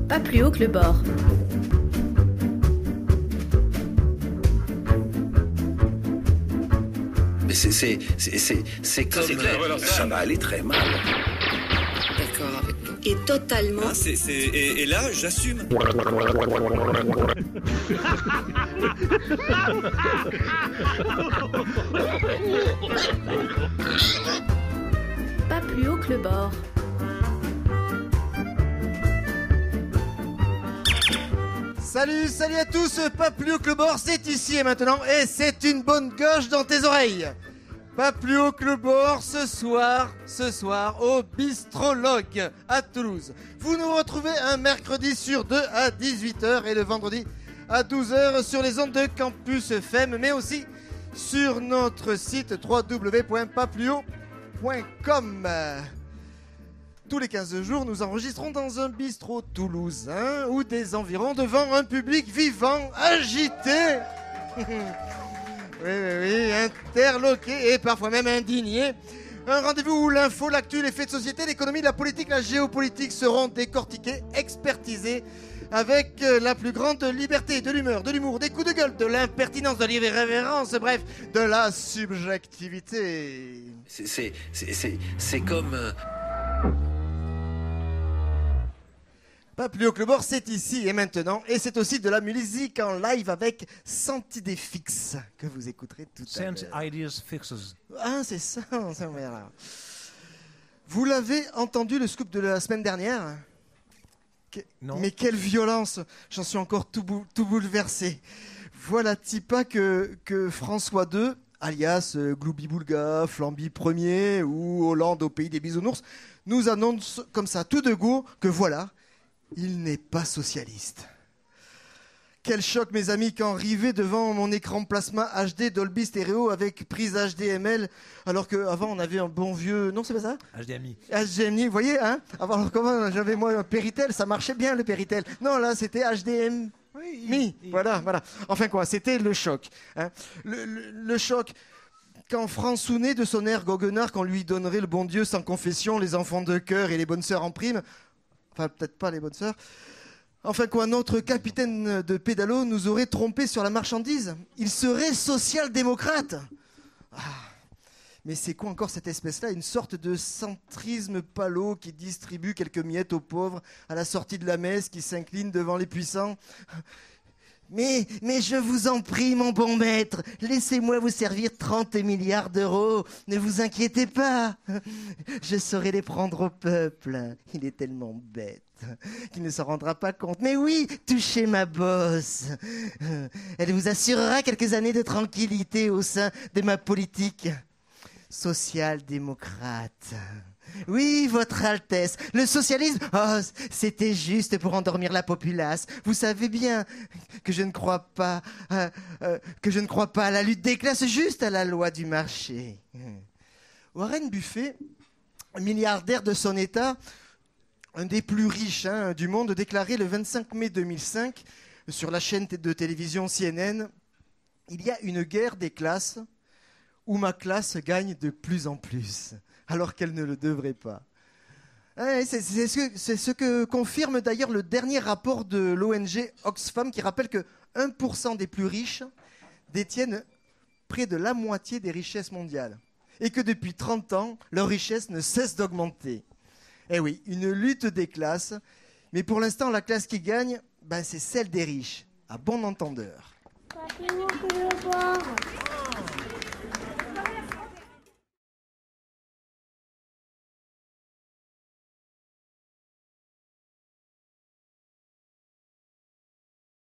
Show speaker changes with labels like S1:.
S1: Pas plus haut que le bord.
S2: Mais c'est comme...
S3: c'est clair, voilà,
S2: ça va aller très mal.
S4: D'accord avec vous.
S5: Et totalement.
S3: Ah, et là, j'assume.
S1: Pas plus haut que le bord.
S6: Salut à tous, pas plus haut que le bord, c'est ici et maintenant, et c'est une bonne gauche dans tes oreilles. Pas plus haut que le bord, ce soir, au Bistrologue à Toulouse. Vous nous retrouvez un mercredi sur 2 à 18h et le vendredi à 12h sur les ondes de Campus FM, mais aussi sur notre site www.pasplushaut.com. Tous les 15 jours, nous enregistrons dans un bistrot toulousain ou des environs devant un public vivant, agité. Oui, interloqué et parfois même indigné. Un rendez-vous où l'info, l'actu, les faits de société, l'économie, la politique, la géopolitique seront décortiqués, expertisés avec la plus grande liberté de l'humeur, de l'humour, des coups de gueule, de l'impertinence, de l'irrévérence, bref, de la subjectivité.
S2: C'est comme...
S6: Pas plus haut que le bord, c'est ici et maintenant. Et c'est aussi de la musique en live avec Santidéfix que vous écouterez tout à l'heure.
S7: Sent Ideas Fixes.
S6: Ah, c'est ça, voilà. Vous l'avez entendu, le scoop de la semaine dernière ?
S7: Non.
S6: Mais quelle violence! J'en suis encore tout bouleversé. Voilà-t-il pas que François II, alias Gloubi-Boulga, Flamby Ier ou Hollande au pays des bisounours, nous annonce comme ça, tout de go, que voilà, il n'est pas socialiste. Quel choc, mes amis, quand rivé devant mon écran plasma HD Dolby Stereo avec prise HDML, alors qu'avant on avait un bon vieux... Non, c'est pas ça ?
S7: HDMI.
S6: HDMI, vous voyez, hein ? Alors comment j'avais moi un Péritel, ça marchait bien le Péritel. Non, là c'était HDMI. Oui. Voilà. Enfin quoi, c'était le choc. Hein. Le choc... Quand François de son air goguenard, qu'on lui donnerait le bon Dieu sans confession, les enfants de cœur et les bonnes sœurs en prime... Enfin, peut-être pas les bonnes sœurs. Enfin quoi, notre capitaine de pédalo nous aurait trompé sur la marchandise. Il serait social-démocrate. Mais c'est quoi encore cette espèce-là ? Une sorte de centrisme palo qui distribue quelques miettes aux pauvres à la sortie de la messe, qui s'incline devant les puissants. Mais je vous en prie, mon bon maître, laissez-moi vous servir 30 milliards d'euros. Ne vous inquiétez pas. Je saurai les prendre au peuple. Il est tellement bête qu'il ne s'en rendra pas compte. Mais oui, touchez ma bosse. Elle vous assurera quelques années de tranquillité au sein de ma politique social-démocrate. Oui, votre Altesse, le socialisme, c'était juste pour endormir la populace. Vous savez bien que je ne crois pas à la lutte des classes, juste à la loi du marché. Warren Buffett, milliardaire de son État, un des plus riches du monde, déclarait le 25 mai 2005 sur la chaîne de télévision CNN, « Il y a une guerre des classes où ma classe gagne de plus en plus. » alors qu'elle ne le devrait pas. C'est ce que confirme d'ailleurs le dernier rapport de l'ONG Oxfam qui rappelle que 1% des plus riches détiennent près de la moitié des richesses mondiales et que depuis 30 ans, leur richesse ne cesse d'augmenter. Eh oui, une lutte des classes, mais pour l'instant, la classe qui gagne, c'est celle des riches, à bon entendeur.
S8: Pas plus haut que le bord.